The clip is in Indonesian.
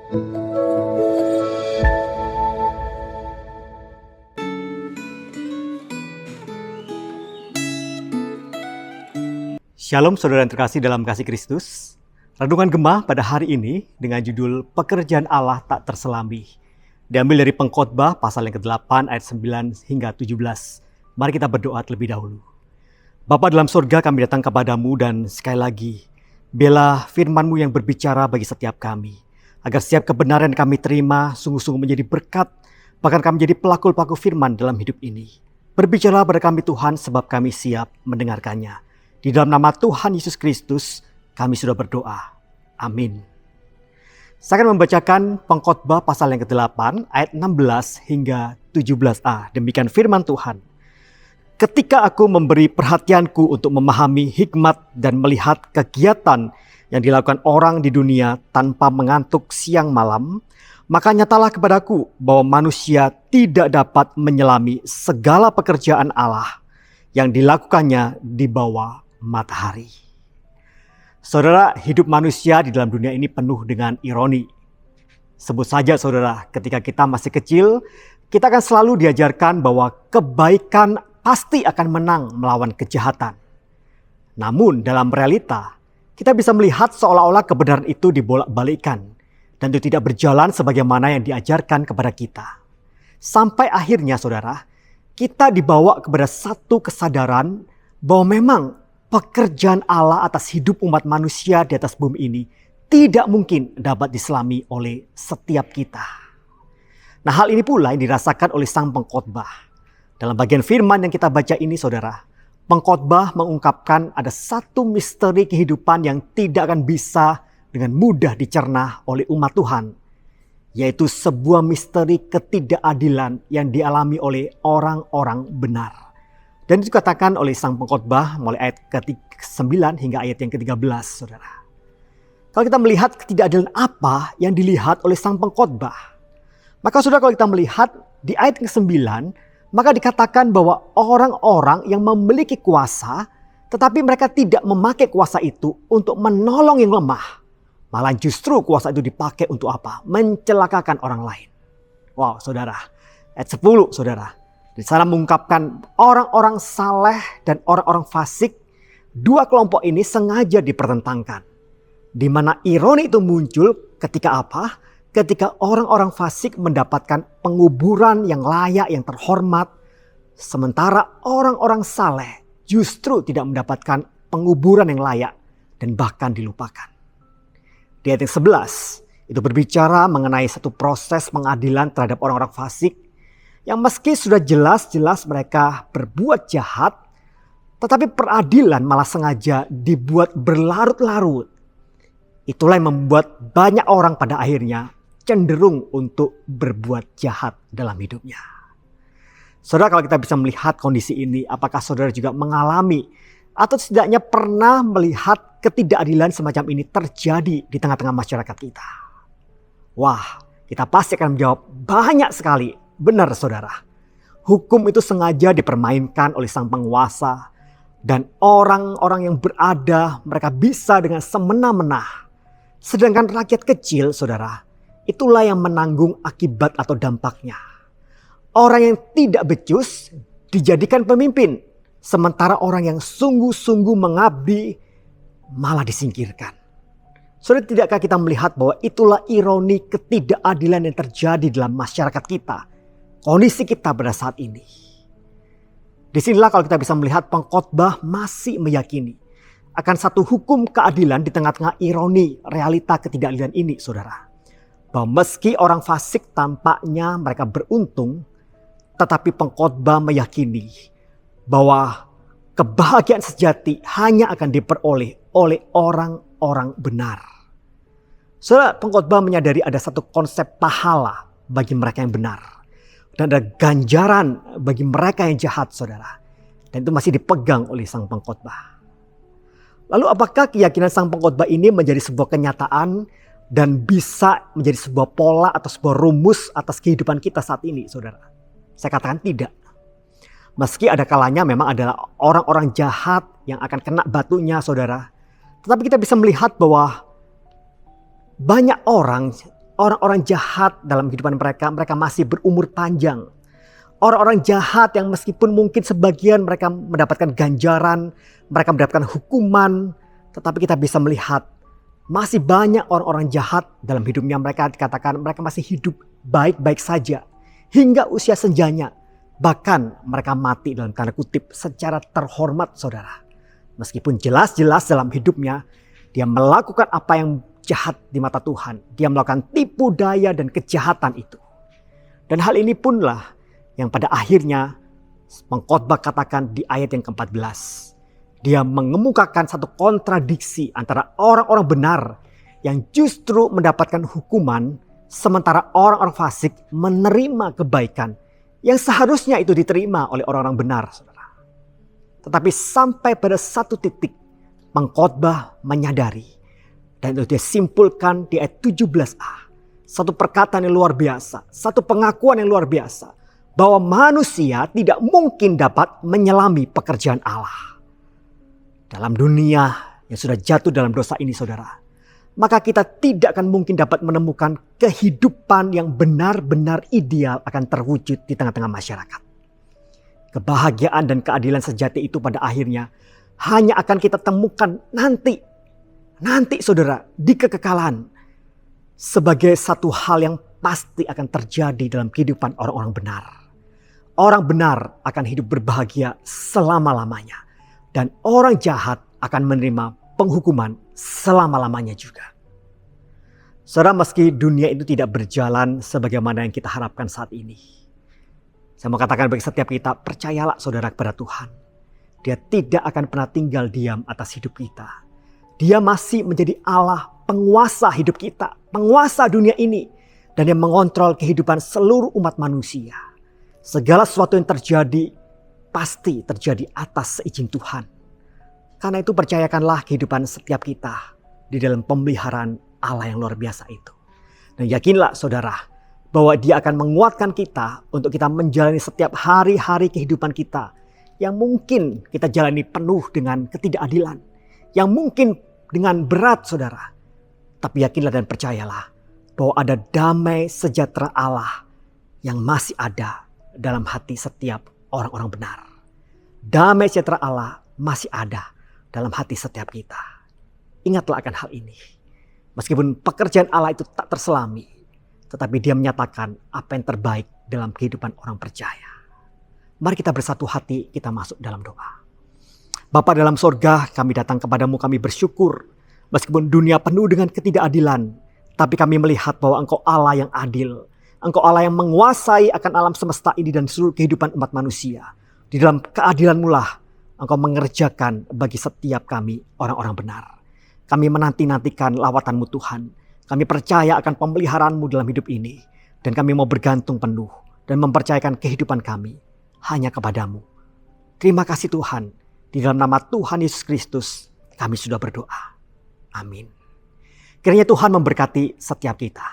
Shalom saudara yang terkasih dalam kasih Kristus. Renungan Gema pada hari ini dengan judul Pekerjaan Allah Tak Terselami. Diambil dari Pengkhotbah pasal yang ke-8 ayat 9 hingga 17. Mari kita berdoa terlebih dahulu. Bapa dalam surga, kami datang kepadamu dan sekali lagi biarlah firman-Mu yang berbicara bagi setiap kami. Agar setiap kebenaran yang kami terima sungguh-sungguh menjadi berkat, bahkan kami menjadi pelaku-pelaku firman dalam hidup ini. Berbicara pada kami Tuhan sebab kami siap mendengarkannya. Di dalam nama Tuhan Yesus Kristus, kami sudah berdoa. Amin. Saya akan membacakan Pengkhotbah pasal yang ke-8, ayat 16 hingga 17a. Demikian firman Tuhan. Ketika aku memberi perhatianku untuk memahami hikmat dan melihat kegiatan yang dilakukan orang di dunia tanpa mengantuk siang malam, maka nyatalah kepadaku bahwa manusia tidak dapat menyelami segala pekerjaan Allah yang dilakukannya di bawah matahari. Saudara, hidup manusia di dalam dunia ini penuh dengan ironi. Sebut saja saudara, ketika kita masih kecil, kita akan selalu diajarkan bahwa kebaikan pasti akan menang melawan kejahatan. Namun dalam realita, kita bisa melihat seolah-olah kebenaran itu dibolak-balikkan dan itu tidak berjalan sebagaimana yang diajarkan kepada kita. Sampai akhirnya saudara, kita dibawa kepada satu kesadaran bahwa memang pekerjaan Allah atas hidup umat manusia di atas bumi ini tidak mungkin dapat diselami oleh setiap kita. Nah, hal ini pula yang dirasakan oleh sang pengkhotbah. Dalam bagian firman yang kita baca ini saudara, pengkhotbah mengungkapkan ada satu misteri kehidupan yang tidak akan bisa dengan mudah dicerna oleh umat Tuhan. Yaitu sebuah misteri ketidakadilan yang dialami oleh orang-orang benar. Dan itu dikatakan oleh sang pengkhotbah mulai ayat ke-9 hingga ayat yang ke-13, saudara. Kalau kita melihat ketidakadilan apa yang dilihat oleh sang pengkhotbah, maka saudara kalau kita melihat di ayat ke-9, maka dikatakan bahwa orang-orang yang memiliki kuasa, tetapi mereka tidak memakai kuasa itu untuk menolong yang lemah. Malah justru kuasa itu dipakai untuk apa? Mencelakakan orang lain. Wow, saudara. Ayat 10, saudara. Di sana mengungkapkan orang-orang saleh dan orang-orang fasik. Dua kelompok ini sengaja dipertentangkan. Di mana ironi itu muncul ketika apa? Ketika orang-orang fasik mendapatkan penguburan yang layak, yang terhormat. Sementara orang-orang saleh justru tidak mendapatkan penguburan yang layak dan bahkan dilupakan. Di ayat 11 itu berbicara mengenai satu proses pengadilan terhadap orang-orang fasik. Yang meski sudah jelas-jelas mereka berbuat jahat, tetapi peradilan malah sengaja dibuat berlarut-larut. Itulah yang membuat banyak orang pada akhirnya cenderung untuk berbuat jahat dalam hidupnya. Saudara, kalau kita bisa melihat kondisi ini, apakah saudara juga mengalami atau setidaknya pernah melihat ketidakadilan semacam ini terjadi di tengah-tengah masyarakat kita? Wah, kita pasti akan menjawab banyak sekali. Benar saudara, hukum itu sengaja dipermainkan oleh sang penguasa dan orang-orang yang berada mereka bisa dengan semena-mena. Sedangkan rakyat kecil saudara, itulah yang menanggung akibat atau dampaknya. Orang yang tidak becus dijadikan pemimpin, sementara orang yang sungguh-sungguh mengabdi malah disingkirkan. Saudara, tidakkah kita melihat bahwa itulah ironi ketidakadilan yang terjadi dalam masyarakat kita? Kondisi kita pada saat ini. Disinilah kalau kita bisa melihat pengkhotbah masih meyakini akan satu hukum keadilan di tengah-tengah ironi realita ketidakadilan ini, saudara. Bahwa meski orang fasik tampaknya mereka beruntung, tetapi pengkhotbah meyakini bahwa kebahagiaan sejati hanya akan diperoleh oleh orang-orang benar. Saudara, pengkhotbah menyadari ada satu konsep pahala bagi mereka yang benar. Dan ada ganjaran bagi mereka yang jahat, saudara. Dan itu masih dipegang oleh sang pengkhotbah. Lalu apakah keyakinan sang pengkhotbah ini menjadi sebuah kenyataan dan bisa menjadi sebuah pola atau sebuah rumus atas kehidupan kita saat ini, saudara? Saya katakan tidak. Meski ada kalanya memang adalah orang-orang jahat yang akan kena batunya, saudara. Tetapi kita bisa melihat bahwa banyak orang orang-orang jahat dalam kehidupan mereka, mereka masih berumur panjang. Orang-orang jahat yang meskipun mungkin sebagian mereka mendapatkan ganjaran, mereka mendapatkan hukuman, tetapi kita bisa melihat masih banyak orang-orang jahat dalam hidupnya. Mereka dikatakan mereka masih hidup baik-baik saja hingga usia senjanya. Bahkan mereka mati dalam tanda kutip secara terhormat, saudara. Meskipun jelas-jelas dalam hidupnya dia melakukan apa yang jahat di mata Tuhan. Dia melakukan tipu daya dan kejahatan itu. Dan hal ini punlah yang pada akhirnya pengkhotbah katakan di ayat yang ke-14. Dia mengemukakan satu kontradiksi antara orang-orang benar yang justru mendapatkan hukuman, sementara orang-orang fasik menerima kebaikan yang seharusnya itu diterima oleh orang-orang benar, saudara. Tetapi sampai pada satu titik pengkhotbah menyadari, dan itu dia simpulkan di ayat 17a. Satu perkataan yang luar biasa, satu pengakuan yang luar biasa, bahwa manusia tidak mungkin dapat menyelami pekerjaan Allah. Dalam dunia yang sudah jatuh dalam dosa ini, saudara, maka kita tidak akan mungkin dapat menemukan kehidupan yang benar-benar ideal akan terwujud di tengah-tengah masyarakat. Kebahagiaan dan keadilan sejati itu pada akhirnya hanya akan kita temukan nanti saudara, di kekekalan, sebagai satu hal yang pasti akan terjadi dalam kehidupan orang-orang benar. Orang benar akan hidup berbahagia selama-lamanya. Dan orang jahat akan menerima penghukuman selama-lamanya juga. Saudara, meski dunia itu tidak berjalan sebagaimana yang kita harapkan saat ini, saya mau katakan bagi setiap kita, percayalah saudara kepada Tuhan. Dia tidak akan pernah tinggal diam atas hidup kita. Dia masih menjadi Allah, penguasa hidup kita, penguasa dunia ini, dan yang mengontrol kehidupan seluruh umat manusia. Segala sesuatu yang terjadi pasti terjadi atas seizin Tuhan. Karena itu percayakanlah kehidupan setiap kita di dalam pemeliharaan Allah yang luar biasa itu. Dan yakinlah saudara bahwa Dia akan menguatkan kita untuk kita menjalani setiap hari-hari kehidupan kita yang mungkin kita jalani penuh dengan ketidakadilan, yang mungkin dengan berat, saudara. Tapi yakinlah dan percayalah bahwa ada damai sejahtera Allah yang masih ada dalam hati setiap orang-orang benar. Damai sejahtera Allah masih ada dalam hati setiap kita. Ingatlah akan hal ini. Meskipun pekerjaan Allah itu tak terselami, tetapi Dia menyatakan apa yang terbaik dalam kehidupan orang percaya. Mari kita bersatu hati, kita masuk dalam doa. Bapa dalam sorga, kami datang kepadamu, kami bersyukur. Meskipun dunia penuh dengan ketidakadilan, tapi kami melihat bahwa Engkau Allah yang adil. Engkau Allah yang menguasai akan alam semesta ini dan seluruh kehidupan umat manusia. Di dalam keadilan-Mu lah Engkau mengerjakan bagi setiap kami orang-orang benar. Kami menanti-nantikan lawatan-Mu Tuhan. Kami percaya akan pemeliharaan-Mu dalam hidup ini. Dan kami mau bergantung penuh dan mempercayakan kehidupan kami hanya kepadamu. Terima kasih Tuhan. Di dalam nama Tuhan Yesus Kristus kami sudah berdoa. Amin. Kiranya Tuhan memberkati setiap kita.